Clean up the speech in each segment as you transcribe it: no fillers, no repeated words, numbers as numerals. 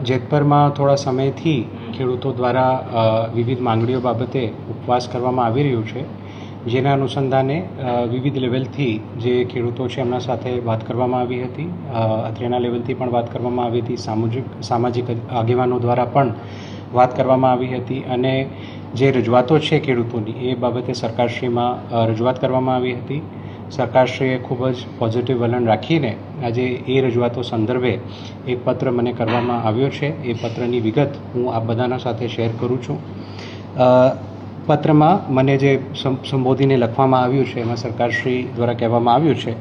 જેતપરમાં થોડા સમયથી ખેડૂતો દ્વારા વિવિધ માંગણીઓ બાબતે ઉપવાસ કરવામાં આવી રહ્યું છે, જેના અનુસંધાને વિવિધ લેવલથી જે ખેડૂતો છે એમના સાથે વાત કરવામાં આવી હતી, અત્રેના લેવલથી પણ વાત કરવામાં આવી હતી, સામાજિક આગેવાનો દ્વારા પણ વાત કરવામાં આવી હતી અને જે રજૂઆતો છે ખેડૂતોની એ બાબતે સરકારશ્રીમાં રજૂઆત કરવામાં આવી હતી. સરકારશ્રીએ ખૂબ જ પોઝિટિવ વલણ રાખીને આજે એ રજૂઆતો સંદર્ભે એક પત્ર મને કરવામાં આવ્યો છે. એ પત્રની વિગત હું આપ બધાના સાથે શેર કરું છું. પત્રમાં મને જે સંબોધીને લખવામાં આવ્યું છે એમાં સરકારશ્રી દ્વારા કહેવામાં આવ્યું છે,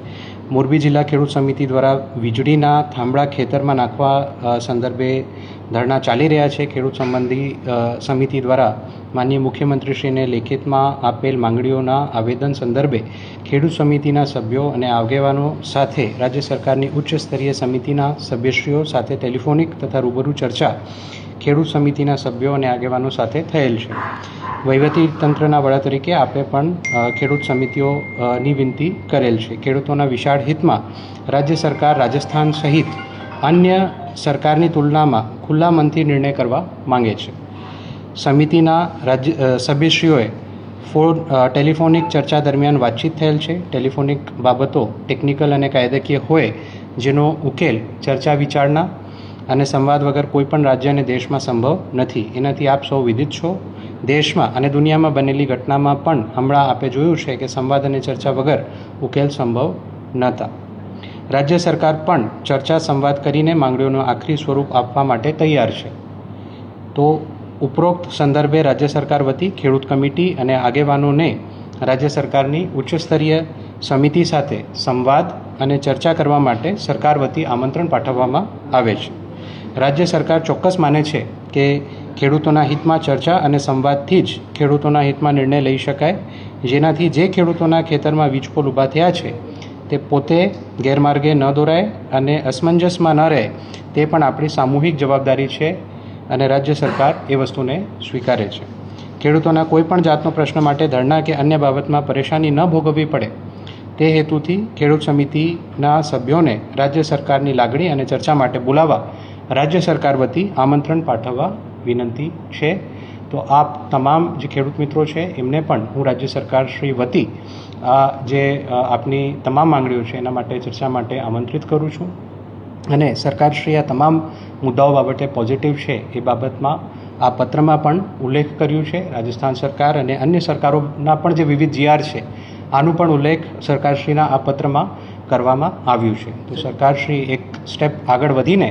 મોરબી જિલ્લા ખેડૂત સમિતિ દ્વારા વીજળીના થાંભળા ખેતરમાં નાખવા સંદર્ભે ધરણા ચાલી રહ્યા છે. ખેડૂત સંબંધી સમિતિ દ્વારા માનનીય મુખ્યમંત્રીશ્રીને લેખિતમાં આપેલ માંગણીઓના આવેદન સંદર્ભે ખેડૂત સમિતિના સભ્યો અને આગેવાનો સાથે રાજ્ય સરકારની ઉચ્ચ સ્તરીય સમિતિના સભ્યશ્રીઓ સાથે ટેલિફોનિક તથા રૂબરૂ ચર્ચા ખેડૂત સમિતિના સભ્યો અને આગેવાનો સાથે થયેલ છે. વહીવટી તંત્રના વડા તરીકે આપે પણ ખેડૂત સમિતિઓની વિનંતી કરેલ છે. ખેડૂતોના વિશાળ હિતમાં રાજ્ય સરકાર રાજસ્થાન સહિત અન્ય સરકારની તુલનામાં ખુલ્લા મનથી નિર્ણય કરવા માંગે છે. સમિતિના સભ્યશ્રીઓએ ટેલિફોનિક ચર્ચા દરમિયાન વાતચીત થયેલ છે. ટેલિફોનિક બાબતો ટેકનિકલ અને કાયદાકીય હોય જેનો ઉકેલ ચર્ચા વિચારણા અને સંવાદ વગર કોઈપણ રાજ્ય અને દેશમાં સંભવ નથી. એનાથી આપ સૌ વિદિત છો. દેશમાં અને દુનિયામાં બનેલી ઘટનામાં પણ હમણાં આપે જોયું છે કે સંવાદ અને ચર્ચા વગર ઉકેલ સંભવ નહોતા. રાજ્ય સરકાર પણ ચર્ચા સંવાદ કરીને માંગણીઓનું આખરી સ્વરૂપ આપવા માટે તૈયાર છે. તો ઉપરોક્ત સંદર્ભે રાજ્ય સરકાર વતી ખેડૂત કમિટી અને આગેવાનોને રાજ્ય સરકારની ઉચ્ચ સ્તરીય સમિતિ સાથે સંવાદ અને ચર્ચા કરવા માટે સરકાર વતી આમંત્રણ પાઠવવામાં આવે છે. રાજ્ય સરકાર ચોક્કસ માને છે કે ખેડૂતોના હિતમાં ચર્ચા અને સંવાદથી જ ખેડૂતોના હિતમાં નિર્ણય લઈ શકાય, જેનાથી જે ખેડૂતોના ખેતરમાં વીજપોલ ઊભા થયા છે તે પોતે ગેરમાર્ગે ન દોરાય અને અસમંજસમાં ન રહે, તે પણ આપણી સામૂહિક જવાબદારી છે અને રાજ્ય સરકાર એ વસ્તુને સ્વીકારે છે. ખેડૂતોના કોઈપણ જાતનો પ્રશ્ન માટે ધરણા કે અન્ય બાબતમાં પરેશાની ન ભોગવવી પડે તે હેતુથી ખેડૂત સમિતિના સભ્યોને રાજ્ય સરકારની લાગણી અને ચર્ચા માટે બોલાવવા રાજ્ય સરકાર વતી આમંત્રણ પાઠવવા વિનંતી છે. તો આપ તમામ જે ખેડૂત મિત્રો છે એમને પણ હું રાજ્ય સરકાર શ્રી વતી આ જે આપની તમામ માંગણીઓ છે એના માટે ચર્ચા માટે આમંત્રિત કરું છું અને સરકારશ્રી આ તમામ મુદ્દાઓ બાબતે પોઝિટિવ છે એ બાબતમાં આ પત્રમાં પણ ઉલ્લેખ કર્યું છે. રાજસ્થાન સરકાર અને અન્ય સરકારોના પણ જે વિવિધ જીઆર છે આનું પણ ઉલ્લેખ સરકારશ્રીના આ પત્રમાં કરવામાં આવ્યું છે. તો સરકારશ્રી એક સ્ટેપ આગળ વધીને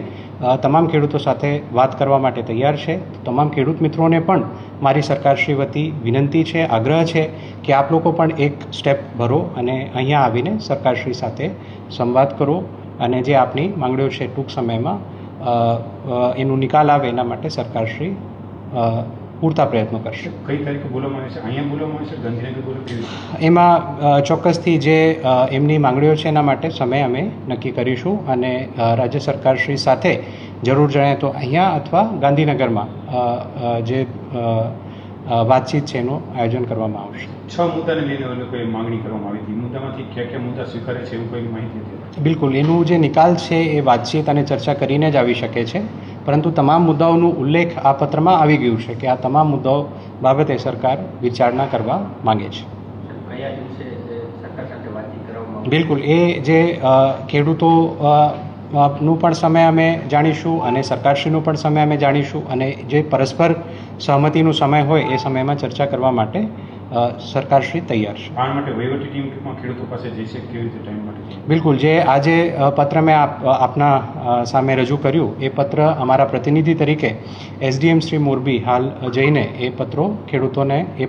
તમામ ખેડૂતો સાથે વાત કરવા માટે તૈયાર છે. તમામ ખેડૂત મિત્રોને પણ મારી સરકારશ્રી વતી વિનંતી છે, આગ્રહ છે કે આપ લોકો પણ એક સ્ટેપ ભરો અને અહીંયા આવીને સરકારશ્રી સાથે સંવાદ કરો અને જે આપની માંગણીઓ છે ટૂંક સમયમાં એનું નિકાલ આવે એના માટે સરકારશ્રી પૂરતા પ્રયત્નો કરશે. કઈ તારીખે બોલવામાં આવે છે? અહીંયા બોલવામાં આવે છે, ગાંધીનગર બોલવામાં? એમાં ચોક્કસથી જે એમની માંગણીઓ છે એના માટે સમય અમે નક્કી કરીશું અને રાજ્ય સરકારશ્રી સાથે જરૂર જણાય તો અહીંયા અથવા ગાંધીનગરમાં જે વાતચીત છે એનું આયોજન કરવામાં આવશે. 6 મુદ્દાને લઈને કોઈ માંગણી કરવામાં આવી હતી. મુદ્દામાંથી કયા મુદ્દા સ્વીકારે છે એવું કોઈ માહિતી હતી? બિલકુલ, એનું જે નિકાલ છે એ વાતચીત અને ચર્ચા કરીને જ આવી શકે છે, પરંતુ તમામ મુદ્દાઓનું ઉલ્લેખ આ પત્રમાં આવી ગયું છે કે આ તમામ મુદ્દાઓ બાબતે સરકાર વિચારણા કરવા માંગે છે. બિલકુલ, એ જે ખેડૂતો નું પણ સમય અમે જાણીશું અને સરકારશ્રીનું પણ સમય અમે જાણીશું અને જે પરસ્પર સહમતિનો સમય હોય એ સમયમાં ચર્ચા કરવા માટે સરકારશ્રી તૈયાર છે. આ માટે વહીવટી ટીમ ખેડૂતો પાસે જઈ છે કેવી રીતે ટાઈમ માટે? બિલકુલ, જે આજે પત્ર મેં આપના સામે રજૂ કર્યું એ પત્ર અમારા પ્રતિનિધિ તરીકે એસડીએમ શ્રી મોરબી હાલ જઈને એ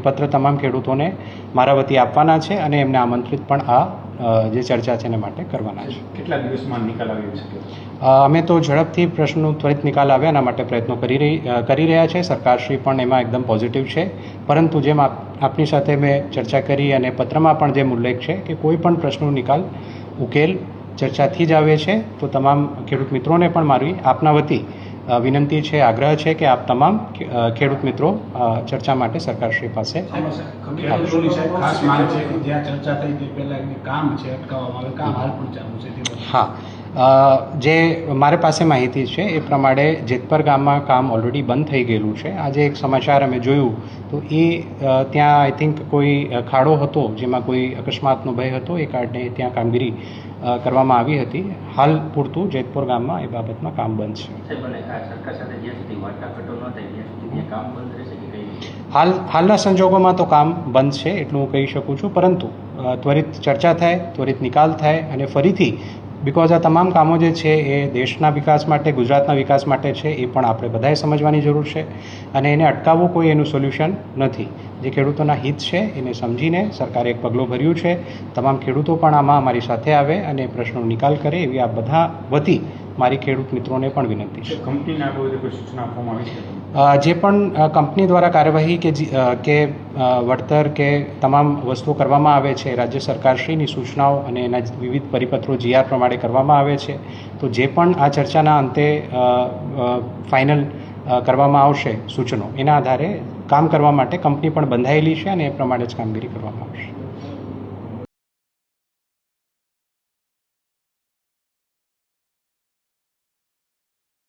પત્ર તમામ ખેડૂતોને મારા વતી આપવાના છે અને એમને આમંત્રિત પણ આ જે ચર્ચા છે એને માટે કરવાના છે. કેટલા દિવસમાં નિકાલ આવી શકે? અમે તો ઝડપથી પ્રશ્નનો ત્વરિત નિકાલ આવે એના માટે પ્રયત્નો કરી રહ્યા છે. સરકારશ્રી પણ એમાં એકદમ પોઝિટિવ છે, પરંતુ જેમ આપની સાથે મેં ચર્ચા કરી અને પત્રમાં પણ જેમ ઉલ્લેખ છે કે કોઈ પણ પ્રશ્નનો નિકાલ ઉકેલ ચર્ચાથી જ આવે છે. તો તમામ ખેડૂત મિત્રોને પણ મારી આપના વતી વિનંતી છે, આગ્રહ છે કે આપ તમામ ખેડૂત મિત્રો ચર્ચા માટે સરકારશ્રી પાસે ખાસ માંગ છે કે જ્યાં ચર્ચા થઈ તે પહેલા કામ છે અટકાવવામાં આવે, કામ હાલ પણ ચાલુ છે. હા, જે મારી પાસે માહિતી છે એ પ્રમાણે જેતપર ગામમાં કામ ઓલરેડી બંધ થઈ ગયેલું છે. આજે એક સમાચાર અમે જોયું તો એ ત્યાં આઈ થિંક કોઈ ખાડો હતો જેમાં કોઈ અકસ્માતનો ભય હતો એ કારણે ત્યાં કામગીરી કરવામાં આવી હતી. હાલ પૂરતું જેતપુર ગામમાં એ બાબતમાં કામ બંધ છે. હાલના સંજોગોમાં તો કામ બંધ છે એટલું હું કહી શકું છું, પરંતુ ત્વરિત ચર્ચા થાય, ત્વરિત નિકાલ થાય અને ફરીથી બિકોઝ આ તમામ કામો જે છે એ દેશના વિકાસ માટે, ગુજરાતના વિકાસ માટે છે, એ પણ આપણે બધાએ સમજવાની જરૂર છે અને એને અટકાવવું કોઈ એનું સોલ્યુશન નથી. જે ખેડૂતોના હિત છે એને સમજીને સરકારે એક પગલું ભર્યું છે. તમામ ખેડૂતો પણ આમાં અમારી સાથે આવે અને પ્રશ્નનો નિકાલ કરે એવી આ બધા વતી મારી ખેડૂત મિત્રોને પણ વિનંતી છે. કંપનીને આ બાબતે કોઈ સૂચના આપવામાં આવી છે? જે પણ કંપની દ્વારા કાર્યવાહી કે વળતર કે તમામ વસ્તુઓ કરવામાં આવે છે રાજ્ય સરકારશ્રીની સૂચનાઓ અને એના વિવિધ પરિપત્રો GR પ્રમાણે કરવામાં આવે છે. તો જે પણ આ ચર્ચાના અંતે ફાઇનલ કરવામાં આવશે સૂચનો, એના આધારે કામ કરવા માટે કંપની પણ બંધાયેલી છે અને એ પ્રમાણે જ કામગીરી કરવામાં આવશે.